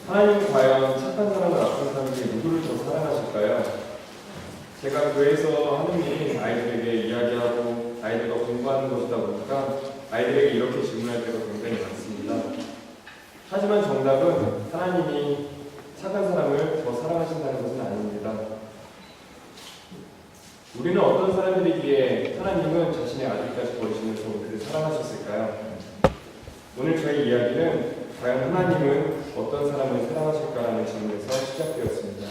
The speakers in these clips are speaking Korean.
하나님은 과연 착한 사람을 나쁜 사람 중에 누구를 더 사랑하실까요? 제가 교회에서 하느님 아이들에게 이야기하고 아이들과 공부하는 것이다 보니까 아이들에게 이렇게 질문할 때가 굉장히 많습니다. 하지만 정답은 하나님이 착한 사람을 더 사랑하신다는 것은 아닙니다. 우리는 어떤 사람들이기에 하나님은 자신의 아들까지 버리시면서 그를 사랑하셨을까요? 오늘 저희 이야기는 과연 하나님은 어떤 사람을 사랑하실까라는 질문에서 시작되었습니다.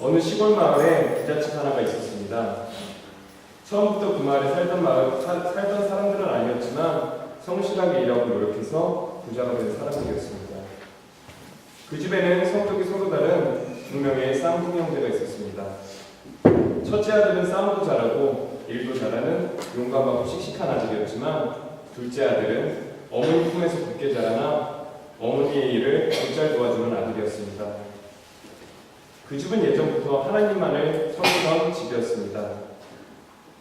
어느 시골 마을에 부잣집 하나가 있었습니다. 처음부터 그 마을에 살던 사람들은 아니었지만 성실하게 일하고 노력해서 부자가 된 사람들이었습니다. 그 집에는 성격이 서로 다른 두 명의 쌍둥이 형제가 있었습니다. 첫째 아들은 싸움도 잘하고 일도 잘하는 용감하고 씩씩한 아들이었지만 둘째 아들은 어머니 품에서 굳게 자라나 어머니의 일을 곧잘 도와주는 아들이었습니다. 그 집은 예전부터 하나님만을 섬기던 집이었습니다.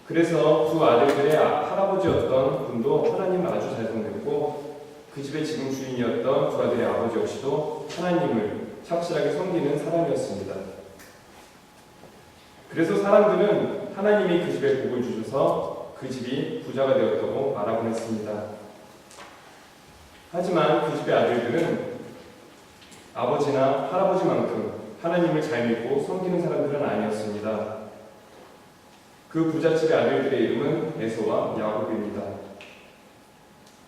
그래서 두 아들들의 할아버지였던 분도 하나님을 아주 잘 섬겼고 그 집의 지금 주인이었던 두 아들의 아버지 역시도 하나님을 착실하게 섬기는 사람이었습니다. 그래서 사람들은 하나님이 그 집에 복을 주셔서 그 집이 부자가 되었다고 말하곤 했습니다. 하지만 그 집의 아들들은 아버지나 할아버지만큼 하나님을 잘 믿고 섬기는 사람들은 아니었습니다. 그 부잣집의 아들들의 이름은 에서와 야곱입니다.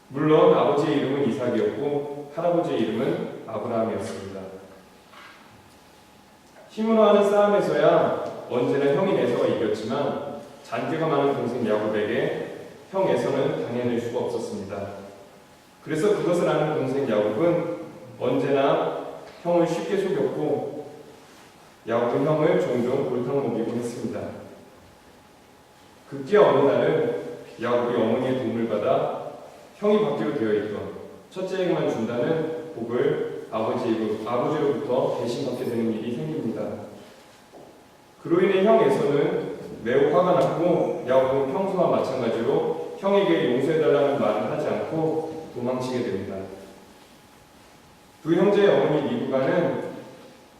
물론 아버지의 이름은 이삭이었고 할아버지의 이름은 아브라함이었습니다. 힘으로 하는 싸움에서야 언제나 형인 에서가 이겼지만 잔재가 많은 동생 야곱에게 형 에서는 당해낼 수가 없었습니다. 그래서 그것을 아는 동생 야곱은 언제나 형을 쉽게 속였고 야곱은 형을 종종 골탕 먹이곤 했습니다. 급기야 어느 날은 야곱이 어머니의 도움을 받아 형이 받기로 되어 있던 첫째에게만 준다는 복을 아버지로부터 대신 받게 되는 일이 생깁니다. 그로 인해 형 에서는 매우 화가 났고 야곱은 평소와 마찬가지로 형에게 용서해달라는 말을 하지 않고 도망치게 됩니다. 두 형제의 어머니 리브가는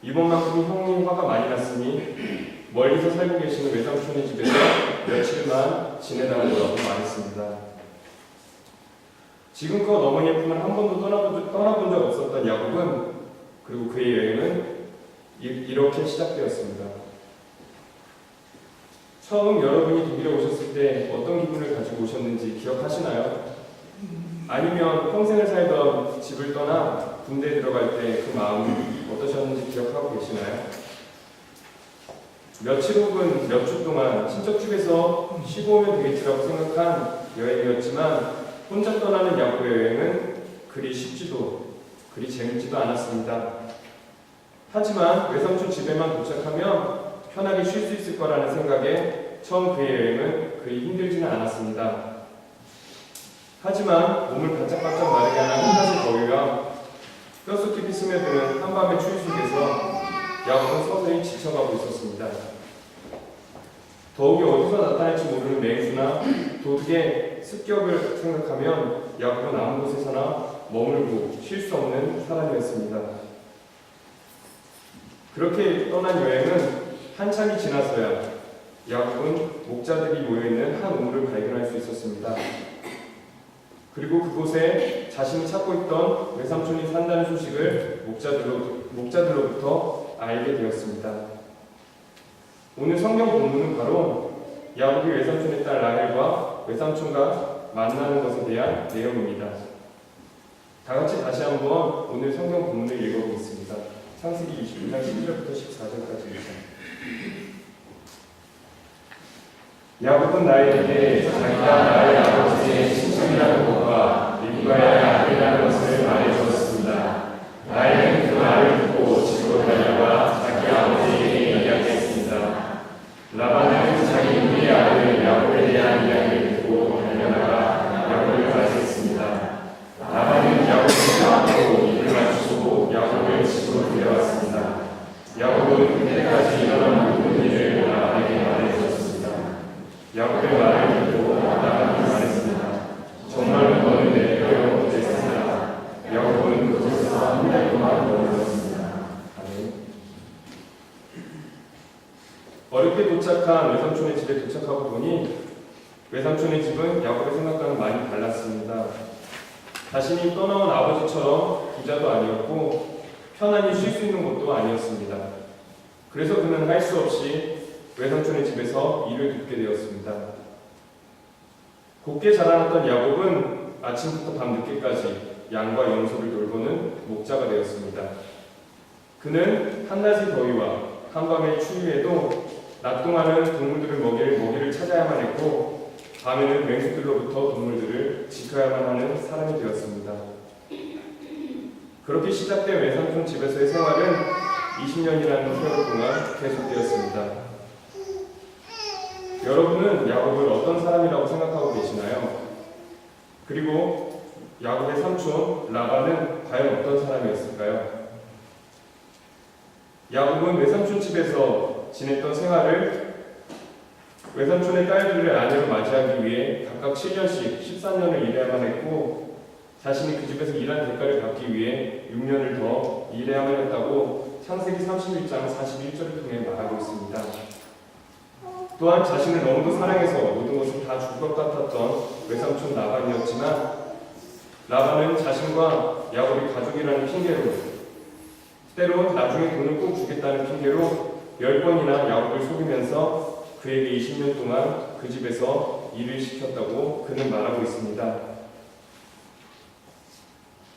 이번만큼 형이 화가 많이 났으니 멀리서 살고 계시는 외삼촌의 집에서 며칠만 지내달라고 말했습니다. 지금껏 어머니의 품을 한 번도 떠나본 적 없었던 야곱은 그리고 그의 여행은 이렇게 시작되었습니다. 처음 여러분이 독일에 오셨을 때 어떤 기분을 가지고 오셨는지 기억하시나요? 아니면 평생을 살던 집을 떠나 군대에 들어갈 때 그 마음이 어떠셨는지 기억하고 계시나요? 며칠 혹은 몇 주 동안 친척집에서 쉬고 오면 되겠지라고 생각한 여행이었지만 혼자 떠나는 야곱의 여행은 그리 쉽지도 그리 재밌지도 않았습니다. 하지만 외삼촌 집에만 도착하면 편하게 쉴 수 있을 거라는 생각에 처음 그의 여행은 그리 힘들지는 않았습니다. 하지만 몸을 바짝바짝 마르게 하는 한낮의 더위와 뼛속 깊이 스며드는 한밤의 추위 속에서 야곱은 서서히 지쳐가고 있었습니다. 더욱이 어디서 나타날지 모르는 맹수나 도둑의 습격을 생각하면 야곱은 아무 곳에서나 머물고 쉴 수 없는 사람이었습니다. 그렇게 떠난 여행은 한참이 지나서야 야곱은 목자들이 모여있는 한 우물을 발견할 수 있었습니다. 그리고 그곳에 자신이 찾고 있던 외삼촌이 산다는 소식을 목자들로부터 알게 되었습니다. 오늘 성경 본문은 바로 야곱이 외삼촌의 딸 라헬과 외삼촌과 만나는 것에 대한 내용입니다. 다 같이 다시 한번 오늘 성경 본문을 읽어보겠습니다. 창세기 22장 12절부터 14절까지입니다. 야곱은 나에게 자기가 나의 아버지의 친척이라는 것과 리브가의 아들이라는 것을 말해주었습니다. 나에겐 그 말을 듣고 집으로 달려가 자기 아버지에게 이야기했습니다. 라반은 자기 누이의 아들 야곱에 대한 이야기를 듣고 달려나가 야곱을 맞이했습니다. 라반은 야곱을 안고 입을 맞추고 야곱을 집으로 데려왔습니다. 야곱은 그때까지 일어난 모든 일을 라반에게 말해주었습니다. 야곱의 말을 듣고 라반이 말했습니다. 정말로 너는 내 뼈요 내 살이라. 어렵게 도착한 외삼촌의 집에 도착하고 보니 외삼촌의 집은 야곱의 생각과는 많이 달랐습니다. 자신이 떠나온 아버지처럼 부자도 아니었고 편안히 쉴 수 있는 곳도 아니었습니다. 그래서 그는 할 수 없이 외삼촌의 집에서 일을 돕게 되었습니다. 곱게 자라났던 야곱은 아침부터 밤늦게까지 양과 염소를 돌보는 목자가 되었습니다. 그는 한낮의 더위와 한밤의 추위에도 낮 동안은 동물들을 먹일 먹이를 찾아야만 했고 밤에는 맹수들로부터 동물들을 지켜야만 하는 사람이 되었습니다. 그렇게 시작된 외삼촌 집에서의 생활은 20년이라는 세월 동안 계속되었습니다. 여러분은 야곱을 어떤 사람이라고 생각하고 계시나요? 그리고 야곱의 삼촌 라반은 과연 어떤 사람이었을까요? 야곱은 외삼촌 집에서 지냈던 생활을 외삼촌의 딸들을 아내로 맞이하기 위해 각각 7년씩 13년을 일해야만 했고 자신이 그 집에서 일한 대가를 받기 위해 6년을 더 일해야만 했다고 창세기 31장 41절을 통해 말하고 있습니다. 또한 자신을 너무도 사랑해서 모든 것을 다 줄 것 같았던 외삼촌 라반이었지만 라반은 자신과 야곱이 가족이라는 핑계로 때로 나중에 돈을 꼭 주겠다는 핑계로 10번이나 야곱을 속이면서 그에게 20년 동안 그 집에서 일을 시켰다고 그는 말하고 있습니다.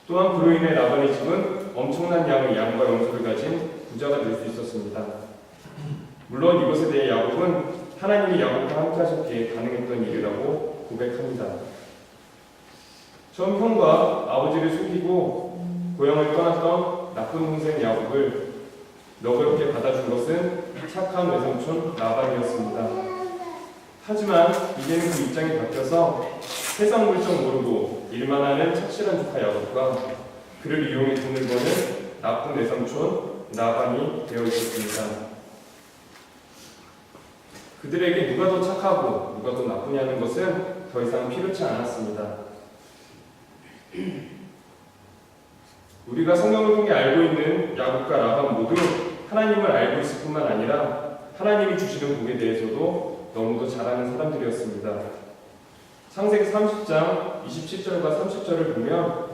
또한 그로 인해 라반의 집은 엄청난 양의 양과 염소를 가진 부자가 될 수 있었습니다. 물론 이것에 대해 야곱은 하나님이 야곱과 함께 하셨기에 가능했던 일이라고 고백합니다. 처음 형과 아버지를 속이고 고향을 떠났던 나쁜 동생 야곱을 너그럽게 받아준 것은 착한 외삼촌 라반이었습니다. 하지만 이제는 그 입장이 바뀌어서 세상 물정 모르고 일만 하는 착실한 조카 야곱과 그를 이용해 돈을 버는 나쁜 외삼촌 라반이 되어 있었습니다. 그들에게 누가 더 착하고 누가 더 나쁘냐는 것은 더 이상 필요치 않았습니다. 우리가 성경을 통해 알고 있는 야곱과 라반 모두 하나님을 알고 있을 뿐만 아니라 하나님이 주시는 복에 대해서도 너무도 잘 아는 사람들이었습니다. 창세기 30장 27절과 30절을 보면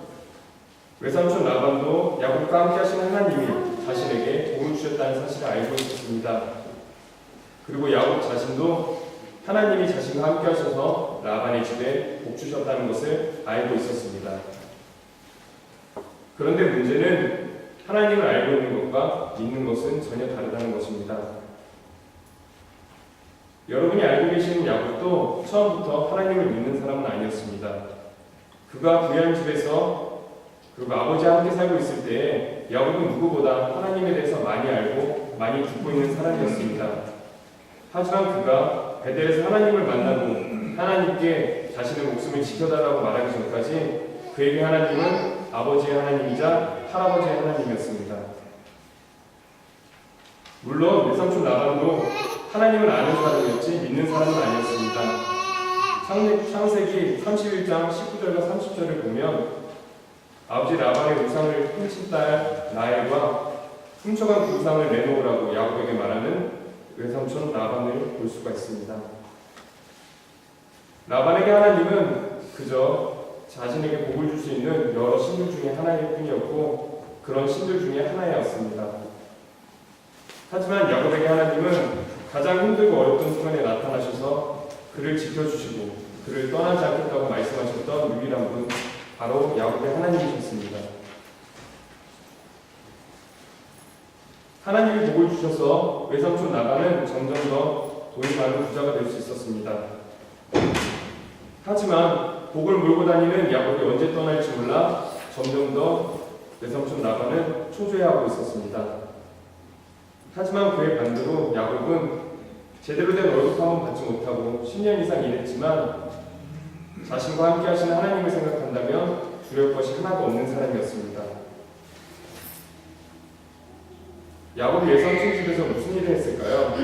외삼촌 라반도 야곱과 함께 하시는 하나님이 자신에게 복을 주셨다는 사실을 알고 있었습니다. 그리고 야곱 자신도 하나님이 자신과 함께 하셔서 라반의 집에 복 주셨다는 것을 알고 있었습니다. 그런데 문제는 하나님을 알고 있는 것과 믿는 것은 전혀 다르다는 것입니다. 여러분이 알고 계시는 야곱도 처음부터 하나님을 믿는 사람은 아니었습니다. 그가 부유한 집에서 그리고 아버지와 함께 살고 있을 때 야곱은 누구보다 하나님에 대해서 많이 알고 많이 듣고 있는 사람이었습니다. 하지만 그가 베델에서 하나님을 만나고 하나님께 자신의 목숨을 지켜달라고 말하기 전까지 그에게 하나님은 아버지의 하나님이자 할아버지의 하나님이었습니다. 물론 외삼촌 라반도 하나님을 아는 사람이었지 믿는 사람은 아니었습니다. 창세기 31장 19절과 30절을 보면 아버지 라반의 우상을 훔친 딸 라헬과 훔쳐간 그 우상을 내놓으라고 야곱에게 말하는 외삼촌 라반을 볼 수가 있습니다. 라반에게 하나님은 그저 자신에게 복을 줄 수 있는 여러 신들 중에 하나일 뿐이었고 그런 신들 중에 하나였습니다. 하지만 야곱에게 하나님은 가장 힘들고 어렵던 순간에 나타나셔서 그를 지켜주시고 그를 떠나지 않겠다고 말씀하셨던 유일한 분 바로 야곱의 하나님이셨습니다. 하나님이 복을 주셔서 외삼촌 라반은 점점 더 돈이 많은 부자가 될 수 있었습니다. 하지만 복을 몰고 다니는 야곱이 언제 떠날지 몰라 점점 더 외삼촌 라반은 초조해하고 있었습니다. 하지만 그의 반대로 야곱은 제대로 된 월급 한 번 받지 못하고 10년 이상 일했지만 자신과 함께 하시는 하나님을 생각한다면 두려울 것이 하나도 없는 사람이었습니다. 야곱이 외삼촌 집에서 무슨 일을 했을까요?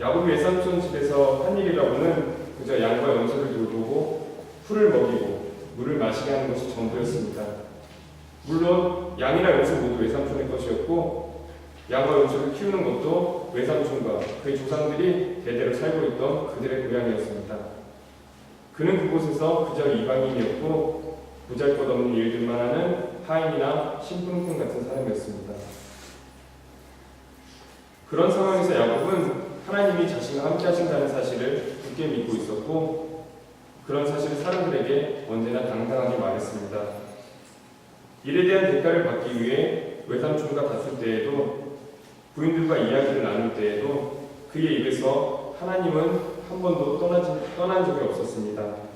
야곱이 외삼촌 집에서 한 일이라고는 그저 양과 염소를 돌보고 풀을 먹이고 물을 마시게 하는 것이 전부였습니다. 물론 양이나 염소 모두 외삼촌의 것이었고 양과 염소를 키우는 것도 외삼촌과 그의 조상들이 대대로 살고 있던 그들의 고향이었습니다. 그는 그곳에서 그저 이방인이었고 보잘것없는 일들만 하는 하인이나 신분꾼 같은 사람이었습니다. 그런 상황에서 야곱은 하나님이 자신과 함께 하신다는 사실을 굳게 믿고 있었고 그런 사실을 사람들에게 언제나 당당하게 말했습니다. 일에 대한 대가를 받기 위해 외삼촌과 다툴 때에도 부인들과 이야기를 나눌 때에도 그의 입에서 하나님은 한 번도 떠난 적이 없었습니다.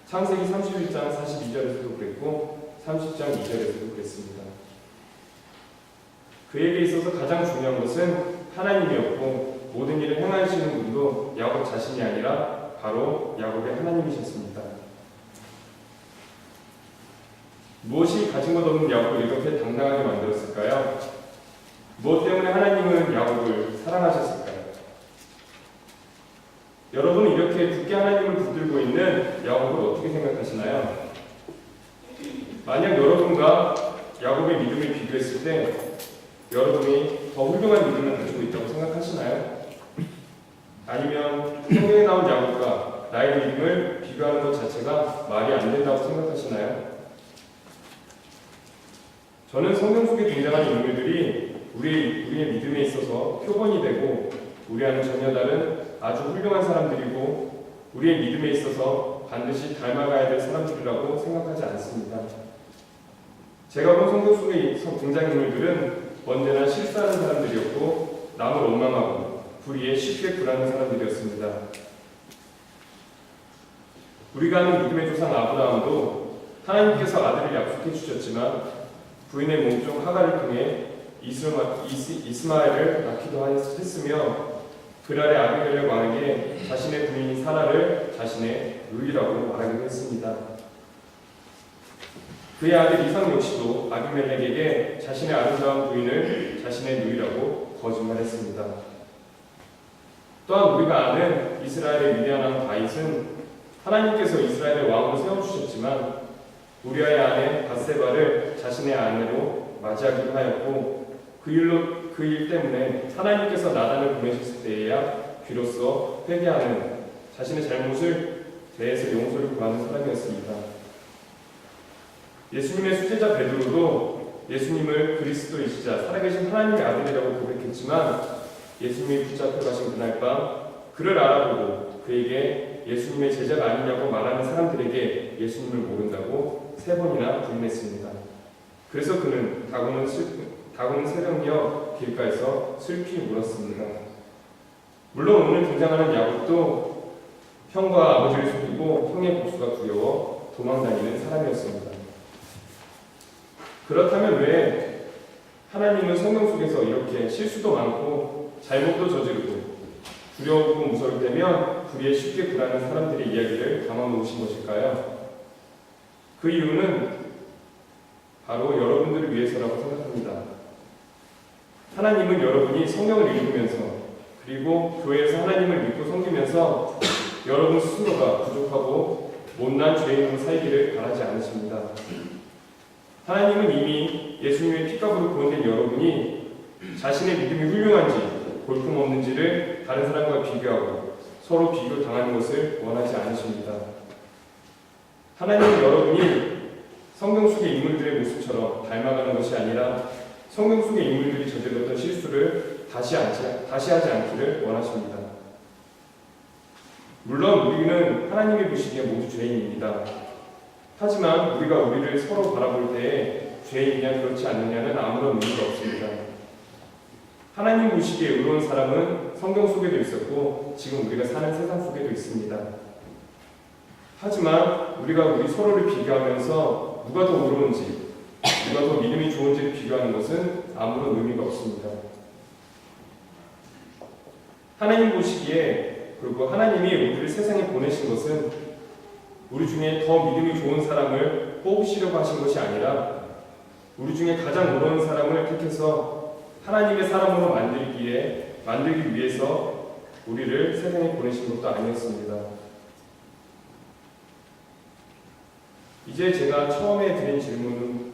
창세기 31장 42절에서도 그랬고 30장 2절에서도 그랬습니다. 그에게 있어서 가장 중요한 것은 하나님이었고 모든 일을 행하시는 분도 야곱 자신이 아니라 바로 야곱의 하나님이셨습니다. 무엇이 가진 것 없는 야곱을 이렇게 당당하게 만들었을까요? 무엇 때문에 하나님은 야곱을 사랑하셨을까요? 여러분은 이렇게 굳게 하나님을 붙들고 있는 야곱을 어떻게 생각하시나요? 만약 여러분과 야곱의 믿음을 비교했을 때 여러분이 더 훌륭한 믿음을 가지고 있다고 생각하시나요? 아니면 성경에 나온 야곱과 나의 믿음을 비교하는 것 자체가 말이 안 된다고 생각하시나요? 저는 성경 속에 등장하는 인물들이 우리의 믿음에 있어서 표본이 되고 우리와는 전혀 다른 아주 훌륭한 사람들이고 우리의 믿음에 있어서 반드시 닮아가야 될 사람들이라고 생각하지 않습니다. 제가 본 성경 속의 등장인물들은 언제나 실수하는 사람들이었고 남을 원망하고 불의에 쉽게 굴하는 사람들이었습니다. 우리가 아는 믿음의 조상 아브라함도 하나님께서 아들을 약속해 주셨지만 부인의 몸종 하갈을 통해 이스마엘을 낳기도 했으며 그날의 아비멜렉 왕에게 자신의 부인인 사라를 자신의 누이라고 말하기도 했습니다. 그의 아들 이삭 역시도 아비멜렉에게 자신의 아름다운 부인을 자신의 누이라고 거짓말했습니다. 또한 우리가 아는 이스라엘의 위대한 왕 다윗은 하나님께서 이스라엘의 왕으로 세워주셨지만 우리아의 아내 밧세바를 자신의 아내로 맞이하기도 하였고 그 일 때문에 하나님께서 나단을 보내셨을 때에야 비로소 회개하는 자신의 잘못을 대해서 용서를 구하는 사람이었습니다. 예수님의 수제자 베드로도 예수님을 그리스도이시자 살아계신 하나님의 아들이라고 고백했지만 예수님이 붙잡혀 가신 그날 밤 그를 알아보고 그에게 예수님의 제자가 아니냐고 말하는 사람들에게 예수님을 모른다고 3번이나 부인했습니다. 그래서 그는 다고는 새벽녘 길가에서 슬피 울었습니다. 물론 오늘 등장하는 야곱도 형과 아버지를 속이고 형의 복수가 두려워 도망다니는 사람이었습니다. 그렇다면 왜 하나님은 성경 속에서 이렇게 실수도 많고 잘못도 저지르고 두려우고 무서울 때면 불의에 쉽게 굴하는 사람들의 이야기를 담아놓으신 것일까요? 그 이유는 바로 여러분들을 위해서라고 생각합니다. 하나님은 여러분이 성경을 읽으면서 그리고 교회에서 하나님을 믿고 섬기면서 여러분 스스로가 부족하고 못난 죄인으로 살기를 바라지 않으십니다. 하나님은 이미 예수님의 피값으로 구원된 여러분이 자신의 믿음이 훌륭한지 볼품없는지를 다른 사람과 비교하고 서로 비교당하는 것을 원하지 않으십니다. 하나님은 여러분이 성경 속의 인물들의 모습처럼 닮아가는 것이 아니라 성경 속의 인물들이 저질렀던 실수를 다시 하지 않기를 원하십니다. 물론 우리는 하나님이 보시기에 모두 죄인입니다. 하지만 우리가 우리를 서로 바라볼 때에 죄인이냐 그렇지 않느냐는 아무런 의미가 없습니다. 하나님 보시기에 의로운 사람은 성경 속에도 있었고 지금 우리가 사는 세상 속에도 있습니다. 하지만 우리가 우리 서로를 비교하면서 누가 더 의로운지 누가 더 믿음이 좋은지를 비교하는 것은 아무런 의미가 없습니다. 하나님 보시기에 그리고 하나님이 우리를 세상에 보내신 것은 우리 중에 더 믿음이 좋은 사람을 뽑으시려고 하신 것이 아니라 우리 중에 가장 의로운 사람을 택해서 하나님의 사람으로 만들기 위해서 우리를 세상에 보내신 것도 아니었습니다. 이제 제가 처음에 드린 질문은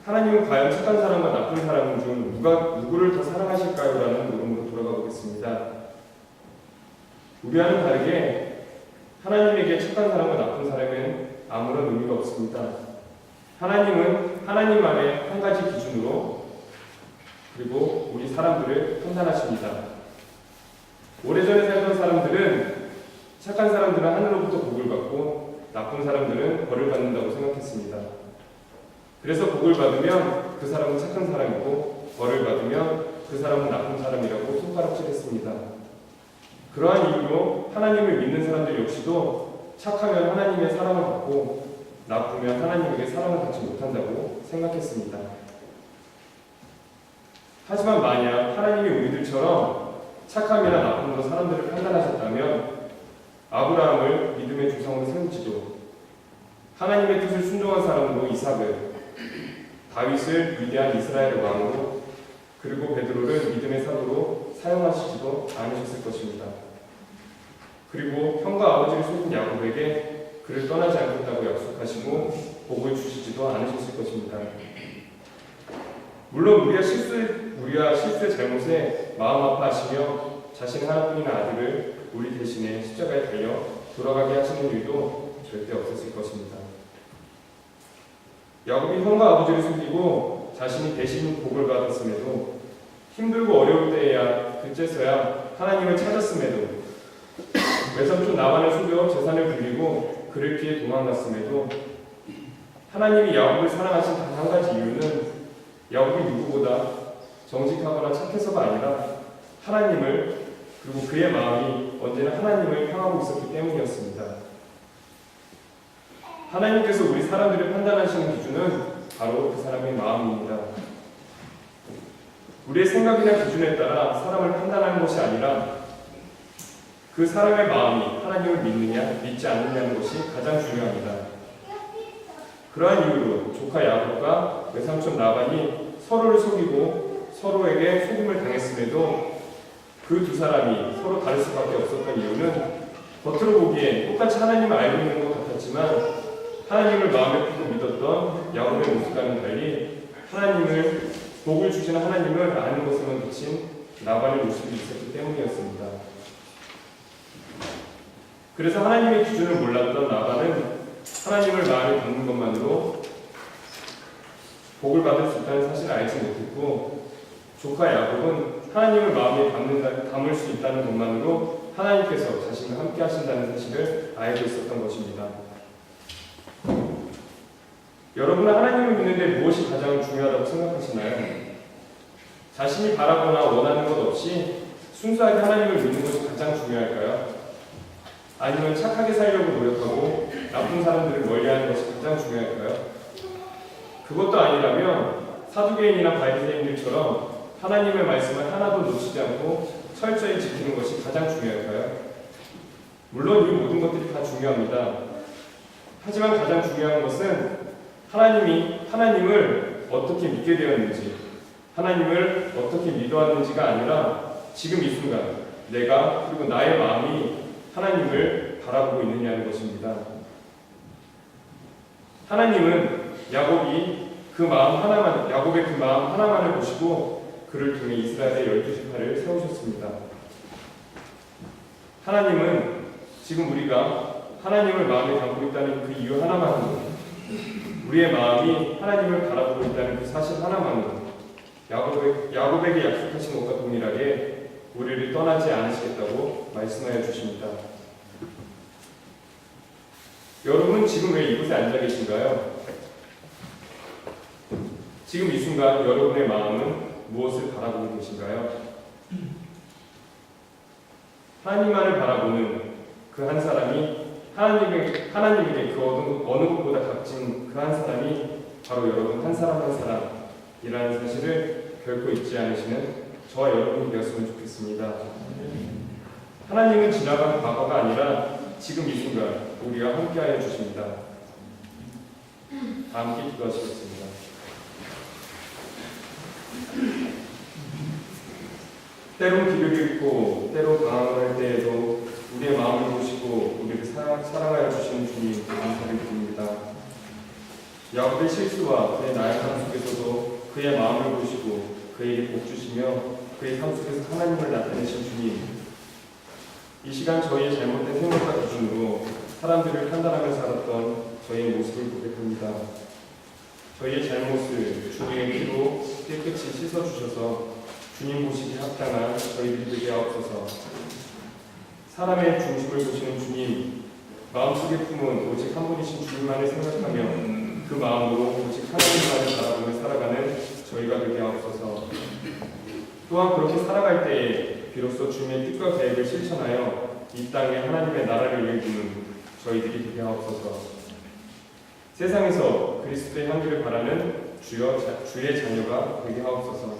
하나님은 과연 착한 사람과 나쁜 사람 중 누구를 더 사랑하실까요? 라는 물음으로 돌아가 보겠습니다. 우리와는 다르게 하나님에게 착한 사람과 나쁜 사람은 아무런 의미가 없습니다. 하나님은 하나님만의 한 가지 기준으로 그리고 우리 사람들을 판단하십니다. 오래전에 살던 사람들은 착한 사람들은 하늘로부터 복을 받고 나쁜 사람들은 벌을 받는다고 생각했습니다. 그래서 복을 받으면 그 사람은 착한 사람이고 벌을 받으면 그 사람은 나쁜 사람이라고 손가락질했습니다. 그러한 이유로 하나님을 믿는 사람들 역시도 착하면 하나님의 사랑을 받고 나쁘면 하나님에게 사랑을 받지 못한다고 생각했습니다. 하지만 만약 하나님이 우리들처럼 착함이나 나쁨으로 사람들을 판단하셨다면 아브라함을 믿음의 조상으로 세우지도 하나님의 뜻을 순종한 사람으로 이삭을, 다윗을 위대한 이스라엘의 왕으로, 그리고 베드로를 믿음의 사도로 사용하시지도 않으셨을 것입니다. 그리고 형과 아버지를 속인 야곱에게 그를 떠나지 않겠다고 약속하시고 복을 주시지도 않으셨을 것입니다. 물론 우리가 실수의 잘못에 마음 아파하시며 자신 하나뿐인 아들을 우리 대신에 십자가에 달려 돌아가게 하시는 일도 절대 없었을 것입니다. 야곱이 형과 아버지를 속이고 자신이 대신 복을 받았음에도 힘들고 어려울 때에야 그제서야 하나님을 찾았음에도 외삼촌 나반을 속여 재산을 불리고 그를 피해 도망갔음에도 하나님이 야곱을 사랑하신 단 한 가지 이유는 야곱이 누구보다 정직하거나 착해서가 아니라 하나님을 그리고 그의 마음이 언제나 하나님을 향하고 있었기 때문이었습니다. 하나님께서 우리 사람들을 판단하시는 기준은 바로 그 사람의 마음입니다. 우리의 생각이나 기준에 따라 사람을 판단하는 것이 아니라 그 사람의 마음이 하나님을 믿느냐 믿지 않느냐는 것이 가장 중요합니다. 그러한 이유로 조카 야곱과 외삼촌 라반이 서로를 속이고 서로에게 속임을 당했음에도 그 두 사람이 서로 다를 수밖에 없었던 이유는 겉으로 보기엔 똑같이 하나님을 알고 있는 것 같았지만 하나님을 마음에 품고 믿었던 야곱의 모습과는 달리 하나님을 복을 주시는 하나님을 아는 것에만 그친 라반의 모습이 있었기 때문이었습니다. 그래서 하나님의 기준을 몰랐던 라반은 하나님을 마음에 담는 것만으로 복을 받을 수 있다는 사실을 알지 못했고 조카 야곱은 하나님을 마음에 담을 수 있다는 것만으로 하나님께서 자신과 함께 하신다는 사실을 알고 있었던 것입니다. 여러분은 하나님을 믿는데 무엇이 가장 중요하다고 생각하시나요? 자신이 바라거나 원하는 것 없이 순수하게 하나님을 믿는 것이 가장 중요할까요? 아니면 착하게 살려고 노력하고 나쁜 사람들을 멀리하는 것이 가장 중요할까요? 그것도 아니라면 사두개인이나 바리새인들처럼 하나님의 말씀을 하나도 놓치지 않고 철저히 지키는 것이 가장 중요할까요? 물론 이 모든 것들이 다 중요합니다. 하지만 가장 중요한 것은 하나님을 어떻게 믿게 되었는지, 하나님을 어떻게 믿어왔는지가 아니라 지금 이 순간 내가 그리고 나의 마음이 하나님을 바라보고 있느냐는 것입니다. 하나님은 야곱의 그 마음 하나만을 보시고 그를 통해 이스라엘의 12지파를 세우셨습니다. 하나님은 지금 우리가 하나님을 마음에 담고 있다는 그 이유 하나만으로, 우리의 마음이 하나님을 바라보고 있다는 그 사실 하나만으로 야곱에게 약속하신 것과 동일하게 우리를 떠나지 않으시겠다고 말씀하여 주십니다. 여러분은 지금 왜 이곳에 앉아 계신가요? 지금 이 순간 여러분의 마음은 무엇을 바라보고 계신가요? 하나님만을 바라보는 그 한 사람이 하나님에게 그 어느 것보다 값진 그 한 사람이 바로 여러분 한 사람 한 사람이라는 사실을 결코 잊지 않으시는 저와 여러분이 되었으면 좋겠습니다. 하나님은 지나간 과거가 아니라 지금 이 순간 우리와 함께하여 주십니다. 다 함께 기도하시겠습니다. 때론 기력이 있고 때론 방황할 때에도 우리의 마음을 보시고 우리를 사랑하여 주시는 주님 감사를 드립니다. 야곱의 실수와 그의 나약함 속에서도 그의 마음을 보시고 그에게 복 주시며 그의 삶 속에서 하나님을 나타내신 주님, 이 시간 저희의 잘못된 생각과 기준으로 사람들을 판단하며 살았던 저희의 모습을 고백합니다. 저희의 잘못을 주님의 피로 깨끗이 씻어주셔서 주님 보시기에 합당한 저희들이 되게 하옵소서. 사람의 중심을 보시는 주님, 마음속에 품은 오직 한 분이신 주님만을 생각하며 그 마음으로 오직 하나님만을 바라보며 살아가는 저희가 되게 하옵소서. 또한 그렇게 살아갈 때에 비로소 주님의 뜻과 계획을 실천하여 이 땅에 하나님의 나라를 이루는 저희들이 되게 하옵소서. 세상에서 그리스도의 향기를 바라는 주의 자녀가 되게 하옵소서.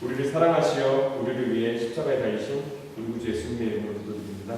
우리를 사랑하시어 우리를 위해 십자가에 달리신 우리 구주 예수님의 이름으로 기도드립니다.